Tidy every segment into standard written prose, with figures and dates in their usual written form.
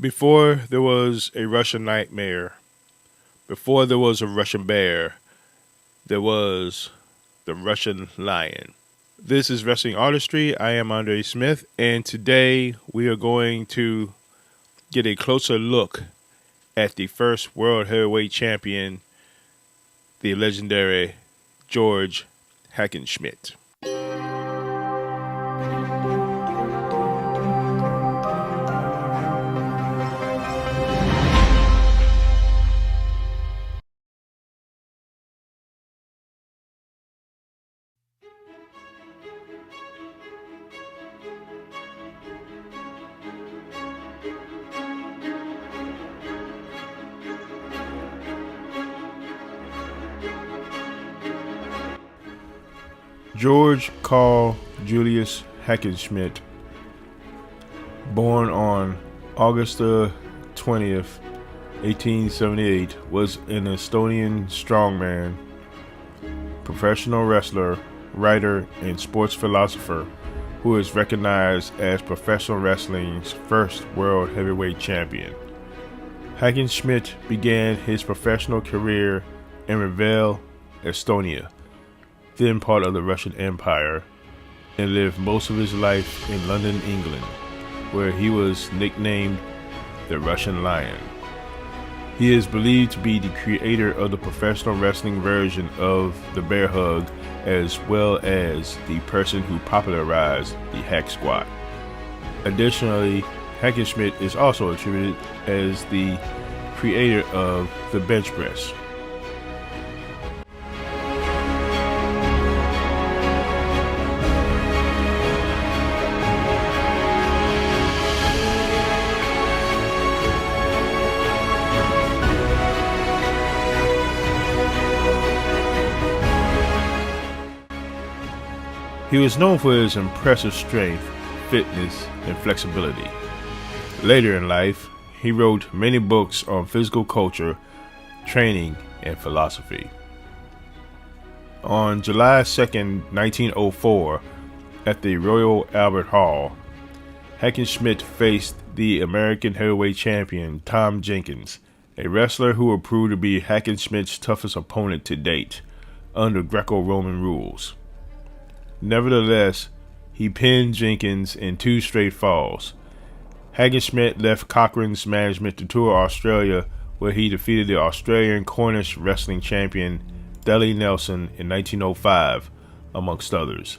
Before there was a Russian nightmare, before there was a Russian bear, there was the Russian lion. This is Wrestling Artistry. I am Andre Smith, and today we are going to get a closer look at the first World Heavyweight Champion, the legendary George Hackenschmidt. George Carl Julius Hackenschmidt, born on August 20th, 1878, was an Estonian strongman, professional wrestler, writer, and sports philosopher who is recognized as professional wrestling's first world heavyweight champion. Hackenschmidt began his professional career in Revel, Estonia, then part of the Russian Empire, and lived most of his life in London, England, where he was nicknamed the Russian Lion. He is believed to be the creator of the professional wrestling version of the bear hug, as well as the person who popularized the hack squat. Additionally, Hackenschmidt is also attributed as the creator of the bench press. He was known for his impressive strength, fitness, and flexibility. Later in life, he wrote many books on physical culture, training, and philosophy. On July 2nd, 1904, at the Royal Albert Hall, Hackenschmidt faced the American heavyweight champion Tom Jenkins, a wrestler who would prove to be Hackenschmidt's toughest opponent to date, under Greco-Roman rules. Nevertheless, he pinned Jenkins in 2 straight falls. Hackenschmidt left Cochrane's management to tour Australia, where he defeated the Australian Cornish wrestling champion Dudley Nelson in 1905, amongst others.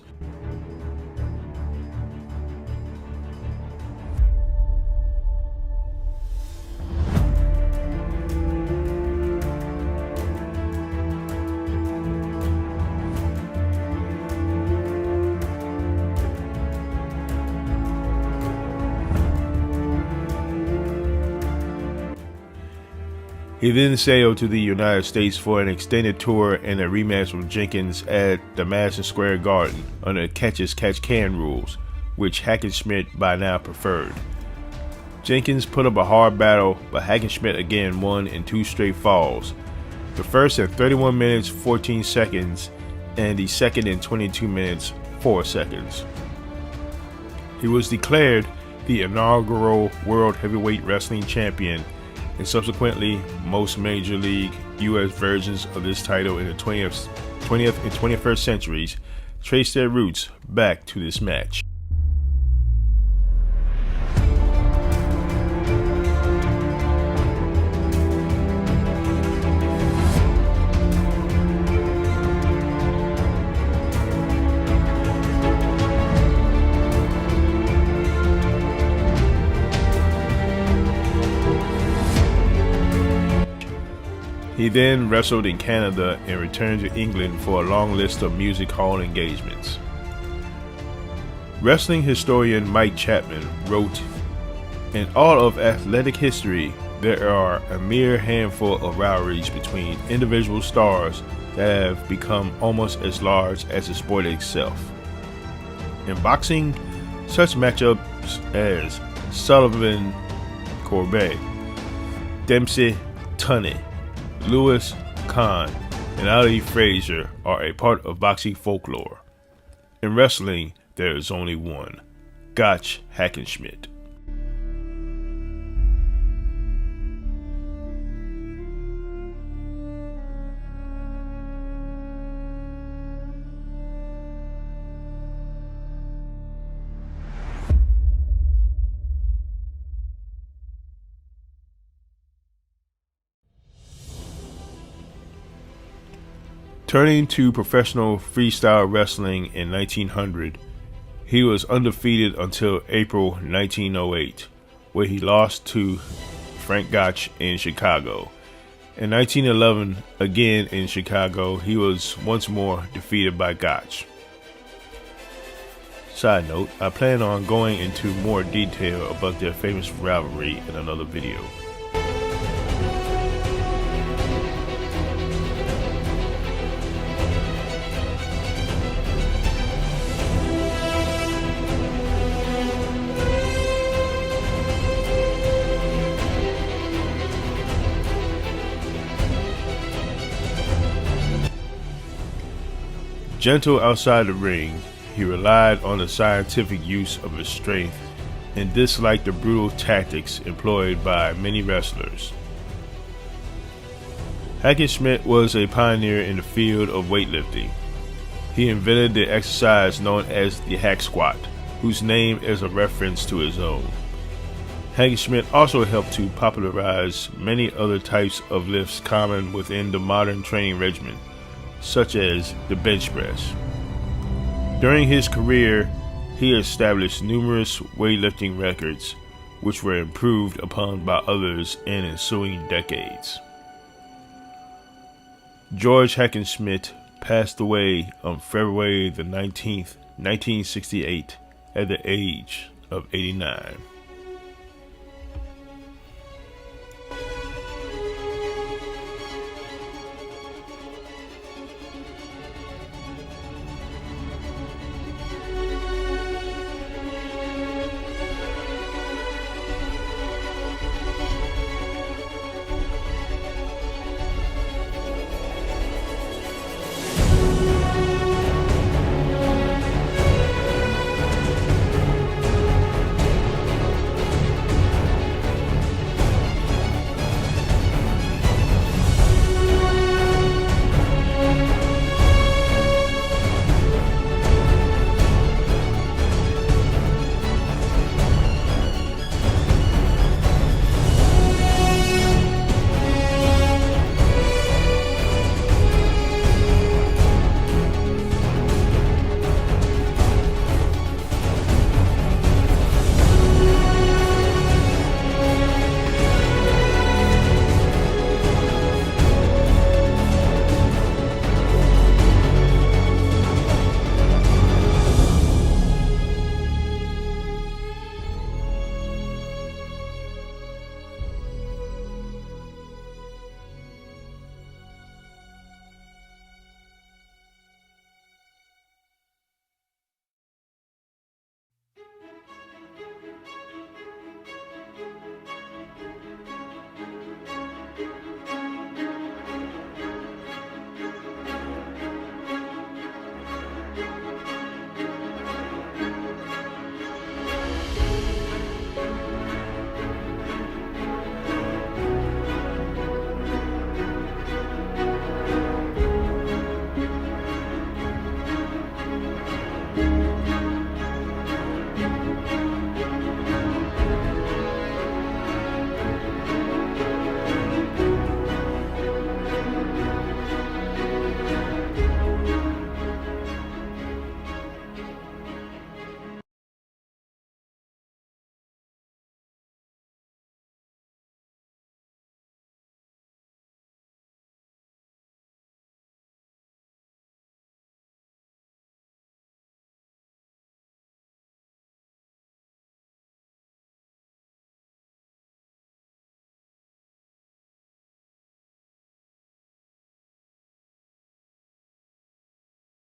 He then sailed to the United States for an extended tour and a rematch with Jenkins at the Madison Square Garden under catch-as-catch-can rules, which Hackenschmidt by now preferred. Jenkins put up a hard battle, but Hackenschmidt again won in 2 straight falls, the first in 31 minutes 14 seconds and the second in 22 minutes 4 seconds. He was declared the inaugural World Heavyweight Wrestling Champion, and subsequently most Major League U.S. versions of this title in the 20th and 21st centuries trace their roots back to this match. He then wrestled in Canada and returned to England for a long list of music hall engagements. Wrestling historian Mike Chapman wrote, "In all of athletic history, there are a mere handful of rivalries between individual stars that have become almost as large as the sport itself. In boxing, such matchups as Sullivan Corbett, Dempsey Tunney, Lewis Kahn, and Ali Frazier are a part of boxing folklore. In wrestling, there is only one, Gotch Hackenschmidt." Returning to professional freestyle wrestling in 1900, he was undefeated until April 1908, where he lost to Frank Gotch in Chicago. In 1911, again in Chicago, he was once more defeated by Gotch. Side note, I plan on going into more detail about their famous rivalry in another video. Gentle outside the ring, he relied on the scientific use of his strength and disliked the brutal tactics employed by many wrestlers. Hackenschmidt was a pioneer in the field of weightlifting. He invented the exercise known as the hack squat, whose name is a reference to his own. Hackenschmidt also helped to popularize many other types of lifts common within the modern training regimen, such as the bench press. During his career, he established numerous weightlifting records, which were improved upon by others in ensuing decades. George Hackenschmidt passed away on February the 19th, 1968, at the age of 89.